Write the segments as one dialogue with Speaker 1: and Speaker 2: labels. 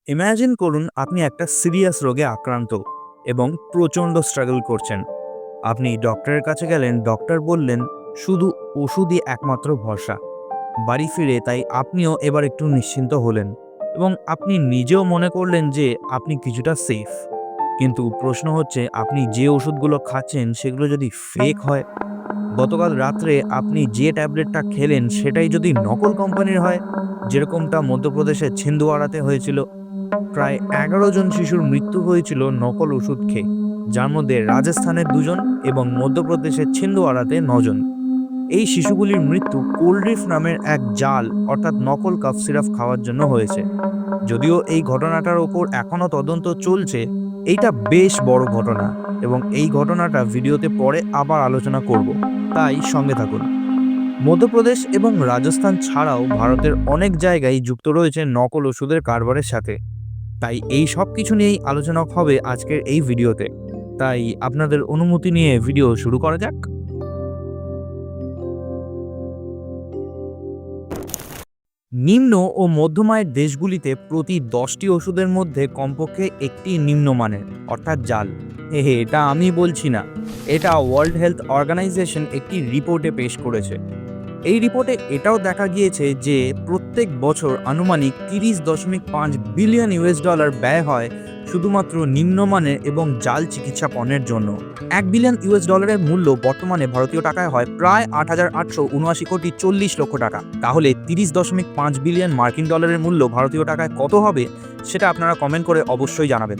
Speaker 1: Imagine করুন আপনি একটা সিরিয়াস রোগে আক্রান্ত এবং প্রচণ্ড স্ট্রাগল করছেন। আপনি ডক্টরের কাছে গেলেন, ডক্টর বললেন শুধু ওষুধই একমাত্র ভরসা। বাড়ি ফিরে তাই আপনিও এবার একটু নিশ্চিন্ত হলেন এবং আপনি নিজেও মনে করলেন যে আপনি কিছুটা সেফ। কিন্তু প্রশ্ন হচ্ছে, আপনি যে ওষুধগুলো খাচ্ছেন সেগুলো যদি ফেক হয়, গতকাল রাত্রে আপনি যে ট্যাবলেটটা খেলেন সেটাই যদি নকল কোম্পানির হয়, যেরকমটা মধ্যপ্রদেশের ছিন্দওয়াড়াতে হয়েছিল। প্রায় ১১ জন শিশুর মৃত্যু হয়েছিল নকল ওষুধ খেয়ে, যার মধ্যে রাজস্থানের ২ জন এবং মধ্যপ্রদেশের ছিন্দওয়াড়াতে ৯ জন। এই শিশুগুলির মৃত্যু কোল্ড্রিফ নামের এক জাল অর্থাৎ নকল কাফ সিরাপ খাওয়ার জন্য হয়েছে। যদিও এই ঘটনাটার ওপর এখনও তদন্ত চলছে, এইটা বেশ বড় ঘটনা এবং এই ঘটনাটা ভিডিওতে পরে আবার আলোচনা করব, তাই সঙ্গে থাকুন। মধ্যপ্রদেশ এবং রাজস্থান ছাড়াও ভারতের অনেক জায়গায় যুক্ত রয়েছে নকল ওষুধের কারবারের সাথে। তাই এই সব কিছু নিয়েই আলোচনা হবে আজকের এই ভিডিওতে। তাই আপনাদের অনুমতি নিয়ে ভিডিও শুরু করা যাক। নিম্ন ও মধ্যম আয়ের দেশগুলিতে প্রতি 10টি ওষুধের মধ্যে কমপক্ষে একটি নিম্নমানের অর্থাৎ জাল। এটা আমি বলছি না, এটা ওয়ার্ল্ড হেলথ অর্গানাইজেশন একটি রিপোর্টে পেশ করেছে। এই রিপোর্টে এটাও দেখা গিয়েছে যে প্রত্যেক বছর আনুমানিক 30.5 বিলিয়ন ডলার ব্যয় হয় শুধুমাত্র নিম্নমানের এবং জাল চিকিৎসা পণ্যের জন্য। 1 বিলিয়ন ডলারের মূল্য বর্তমানে ভারতীয় টাকায় হয় প্রায় 8,879,40,00,000 টাকা। তাহলে 30.5 বিলিয়ন মার্কিন ডলারের মূল্য ভারতীয় টাকায় কত হবে, সেটা আপনারা কমেন্ট করে অবশ্যই জানাবেন।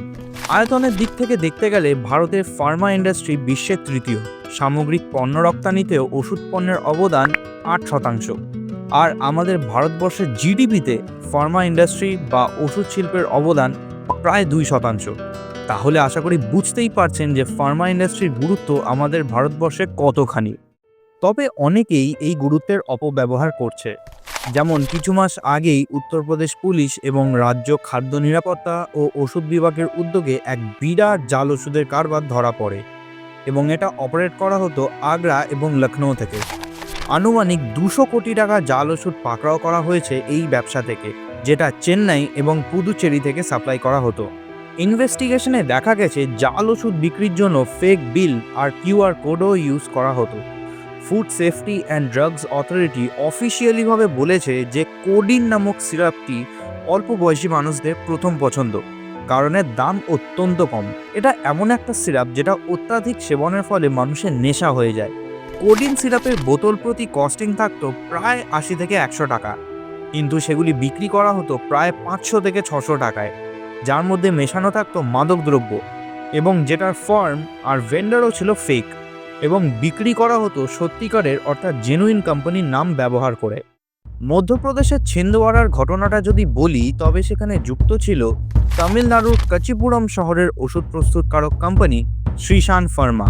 Speaker 1: আয়তনের দিক থেকে দেখতে গেলে ভারতের ফার্মা ইন্ডাস্ট্রি বিশ্বের তৃতীয়। সামগ্রিক পণ্য রপ্তানিতেও ওষুধ পণ্যের অবদান 8%। আর আমাদের ভারতবর্ষের জিডিপিতে ফার্মা ইন্ডাস্ট্রি বা ওষুধ শিল্পের অবদান প্রায় 2%। তাহলে আশা করি বুঝতেই পারছেন যে ফার্মা ইন্ডাস্ট্রির গুরুত্ব আমাদের ভারতবর্ষে কতখানি। তবে অনেকেই এই গুরুত্বের অপব্যবহার করছে। যেমন কিছু মাস আগেই উত্তরপ্রদেশ পুলিশ এবং রাজ্য খাদ্য নিরাপত্তা ও ওষুধ বিভাগের উদ্যোগে এক বিরাট জাল ওষুধের কারবার ধরা পড়ে এবং এটা অপারেট করা হতো আগ্রা এবং লখনৌ থেকে। আনুমানিক 200 কোটি টাকা জাল ওষুধ পাকড়াও করা হয়েছে এই ব্যবসা থেকে, যেটা চেন্নাই এবং পুদুচেরি থেকে সাপ্লাই করা হতো। ইনভেস্টিগেশনে দেখা গেছে জাল ওষুধ বিক্রির জন্য ফেক বিল আর কিউআর কোডও ইউজ করা হতো। Food safety and drugs authority অফিসিয়ালিভাবে বলেছে যে কোডিন নামক সিরাপটি অল্প বয়সী মানুষদের প্রথম পছন্দ, কারণ এর দাম অত্যন্ত কম। এটা এমন একটা সিরাপ যেটা অত্যাধিক সেবনের ফলে মানুষের নেশা হয়ে যায়। কোডিন সিরাপের বোতল প্রতি কস্টিং থাকতো প্রায় 80 থেকে 100 টাকা, কিন্তু সেগুলি বিক্রি করা হতো প্রায় 500 থেকে 600 টাকায়, যার মধ্যে মেশানো থাকতো মাদকদ্রব্য এবং যেটার ফার্ম আর ভেন্ডারও ছিল ফেক, এবং বিক্রি করা হতো সত্যিকারের অর্থাৎ জেনুইন কোম্পানির নাম ব্যবহার করে। মধ্যপ্রদেশের ছিন্দওয়াড়ার ঘটনাটা যদি বলি, তবে সেখানে যুক্ত ছিল তামিলনাড়ুর কাঞ্চিপুরম শহরের ওষুধ প্রস্তুতকারক কোম্পানি শ্রীশান ফার্মা,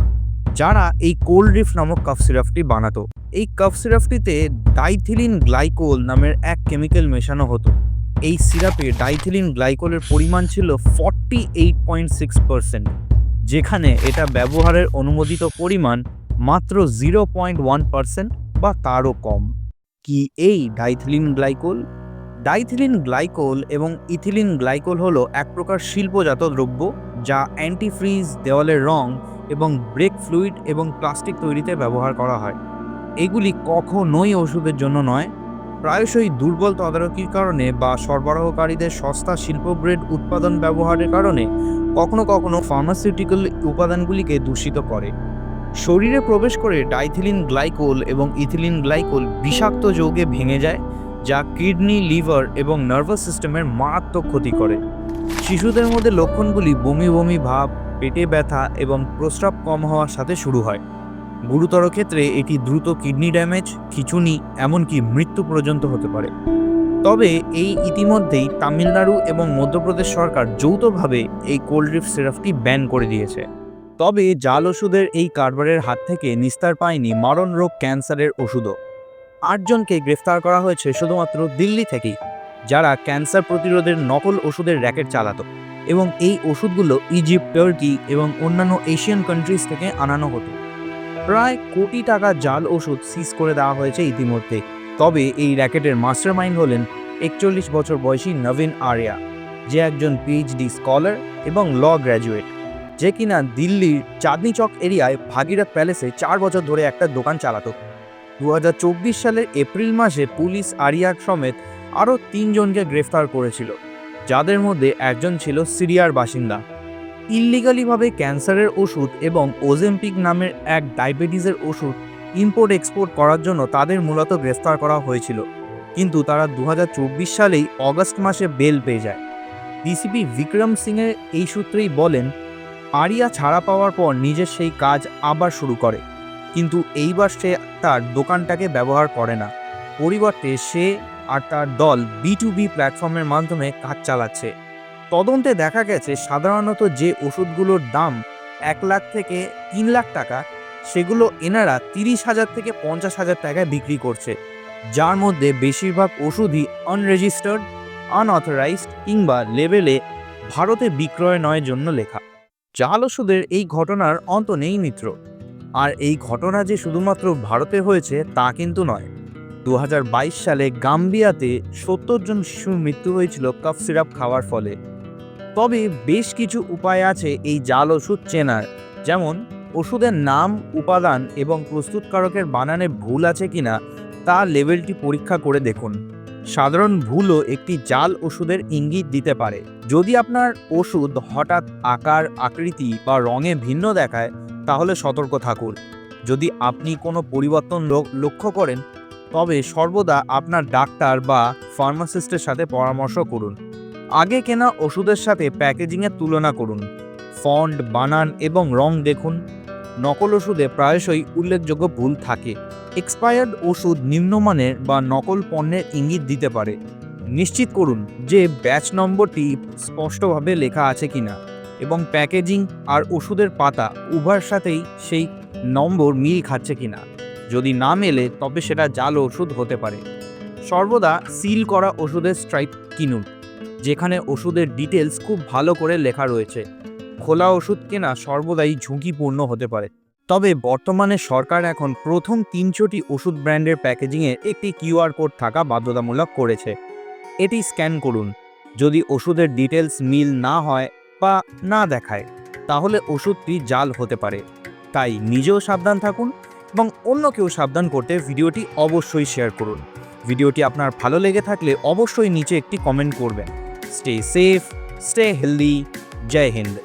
Speaker 1: যারা এই কোল্ড্রিফ নামক কাফ সিরাপটি বানাতো। এই কাফ সিরাপটিতে ডাইথিলিন গ্লাইকোল নামের এক কেমিক্যাল মেশানো হতো। এই সিরাপে ডাইথিলিন গ্লাইকোলের পরিমাণ ছিল 48.6%, যেখানে এটা ব্যবহারের অনুমোদিত পরিমাণ মাত্র 0.1% বা তারও কম। কি এই ডাইথিলিন গ্লাইকোল? ডাইথিলিন গ্লাইকোল এবং ইথিলিন গ্লাইকোল হলো এক প্রকার শিল্পজাত দ্রব্য যা অ্যান্টিফ্রিজ, দেওয়ালের রং এবং ব্রেক ফ্লুইড এবং প্লাস্টিক তৈরিতে ব্যবহার করা হয়। এগুলি কখনোই ওষুধের জন্য নয়। প্রায়শই দুর্বল তদারকির কারণে বা সরবরাহকারীদের সস্তা শিল্প গ্রেড উৎপাদন ব্যবহারের কারণে কখনো কখনো ফার্মাসিউটিক্যাল উপাদানগুলিকে দূষিত করে। শরীরে প্রবেশ করে ডাইথিলিন গ্লাইকোল এবং ইথিলিন গ্লাইকোল বিষাক্ত যৌগে ভেঙে যায়, যা কিডনি, লিভার এবং নার্ভাস সিস্টেমের মারাত্মক ক্ষতি করে। শিশুদের মধ্যে লক্ষণগুলি বমি বমি ভাব, পেটে ব্যথা এবং প্রস্রাব কম হওয়ার সাথে শুরু হয়। গুরুতর ক্ষেত্রে এটি দ্রুত কিডনি ড্যামেজ, খিঁচুনি, এমনকি মৃত্যু পর্যন্ত হতে পারে। তবে এই ইতিমধ্যেই তামিলনাড়ু এবং মধ্যপ্রদেশ সরকার যৌথভাবে এই কোল্ড্রিফ সিরাপটি ব্যান করে দিয়েছে। তবে জাল ওষুধের এই কারবারের হাত থেকে নিস্তার পায়নি মারণ রোগ ক্যান্সারের ওষুধও। 8 জনকে গ্রেফতার করা হয়েছে শুধুমাত্র দিল্লি থেকেই, যারা ক্যান্সার প্রতিরোধের নকল ওষুধের র্যাকেট চালাতো এবং এই ওষুধগুলো ইজিপ্ট, টার্কি এবং অন্যান্য এশিয়ান কান্ট্রিজ থেকে আনানো হতো। প্রায় কোটি টাকা জাল ওষুধ সিজ করে দেওয়া হয়েছে ইতিমধ্যে। তবে এই র্যাকেটের মাস্টারমাইন্ড হলেন 41 বছর বয়সী নবীন আরিয়া, যে একজন পিএইচডি স্কলার এবং ল গ্র্যাজুয়েট, যে কিনা দিল্লির চাঁদনি চক এরিয়ায় ভাগীরথ প্যালেসে 4 বছর ধরে একটা দোকান চালাতো। 2024 সালের এপ্রিল মাসে পুলিশ আরিয়ার সমেত আরও 3 জনকে গ্রেফতার করেছিল, যাদের মধ্যে একজন ছিল সিরিয়ার বাসিন্দা। ইল্লিগালিভাবে ক্যান্সারের ওষুধ এবং ওজেম্পিক নামের এক ডায়াবেটিসের ওষুধ ইম্পোর্ট এক্সপোর্ট করার জন্য তাদের মূলত গ্রেফতার করা হয়েছিল, কিন্তু তারা 2024 সালেই অগস্ট মাসে বেল পেয়ে যায়। ডিসিপি বিক্রম সিংয়ের এই সূত্রেই বলেন, আরিয়া ছাড়া পাওয়ার পর নিজের সেই কাজ আবার শুরু করে, কিন্তু এইবার সে তার দোকানটাকে ব্যবহার করে না। পরিবর্তে সে আর তার দল B2B প্ল্যাটফর্মের মাধ্যমে কাজ চালাচ্ছে। তদন্তে দেখা গেছে সাধারণত যে ওষুধগুলোর দাম 1 লাখ থেকে 3 লাখ টাকা, সেগুলো এনারা 30,000 থেকে 50,000 টাকায় বিক্রি করছে, যার মধ্যে বেশিরভাগ ওষুধই আনরেজিস্টার্ড, আনঅথরাইজড কিংবা লেবেলে ভারতে বিক্রয় নয়ের জন্য লেখা। জাল ওষুধের এই ঘটনার অন্ত নেই মিত্র। আর এই ঘটনা যে শুধুমাত্র ভারতে হয়েছে তা কিন্তু নয়। 2022 সালে গাম্বিয়াতে 70 জন শিশুর মৃত্যু হয়েছিল কাফ সিরাপ খাওয়ার ফলে। তবে বেশ কিছু উপায় আছে এই জাল ওষুধ চেনার, যেমন ওষুধের নাম, উপাদান এবং প্রস্তুতকারকের বানানে ভুল আছে কিনা তা লেভেলটি পরীক্ষা করে দেখুন। সাধারণ ভুলও একটি জাল ওষুধের ইঙ্গিত দিতে পারে। যদি আপনার ওষুধ হঠাৎ আকার, আকৃতি বা রঙে ভিন্ন দেখায়, তাহলে সতর্ক থাকুন। যদি আপনি কোনো পরিবর্তন লক্ষ্য করেন, তবে সর্বদা আপনার ডাক্তার বা ফার্মাসিস্টের সাথে পরামর্শ করুন। আগে কেনা ওষুধের সাথে প্যাকেজিংয়ের তুলনা করুন। ফন্ট, বানান এবং রং দেখুন। নকল ওষুধে প্রায়শই উল্লেখযোগ্য ভুল থাকে। এক্সপায়ার্ড ওষুধ নিম্নমানের বা নকল পণ্যের ইঙ্গিত দিতে পারে। নিশ্চিত করুন যে ব্যাচ নম্বরটি স্পষ্টভাবে লেখা আছে কিনা এবং প্যাকেজিং আর ওষুধের পাতা উভয়ের সাথেই সেই নম্বর মিল খাচ্ছে কিনা। যদি না মেলে, তবে সেটা জাল ওষুধ হতে পারে। সর্বদা সিল করা ওষুধের স্ট্রাইপ কিনুন, যেখানে ওষুধের ডিটেলস খুব ভালো করে লেখা রয়েছে। খোলা ওষুধ কেনা সর্বদাই ঝুঁকিপূর্ণ হতে পারে। তবে বর্তমানে সরকার এখন প্রথম 3টি ওষুধ ব্র্যান্ডের প্যাকেজিংয়ে একটি QR কোড থাকা বাধ্যতামূলক করেছে। এটি স্ক্যান করুন। যদি ওষুধের ডিটেলস মিল না হয় বা না দেখায়, তাহলে ওষুধটি জাল হতে পারে। তাই নিজেও সাবধান থাকুন এবং অন্যকেও সাবধান করতে ভিডিওটি অবশ্যই শেয়ার করুন। ভিডিওটি আপনার ভালো লেগে থাকলে অবশ্যই নিচে একটি কমেন্ট করবেন। Stay safe, stay healthy. জয় হিন্দ।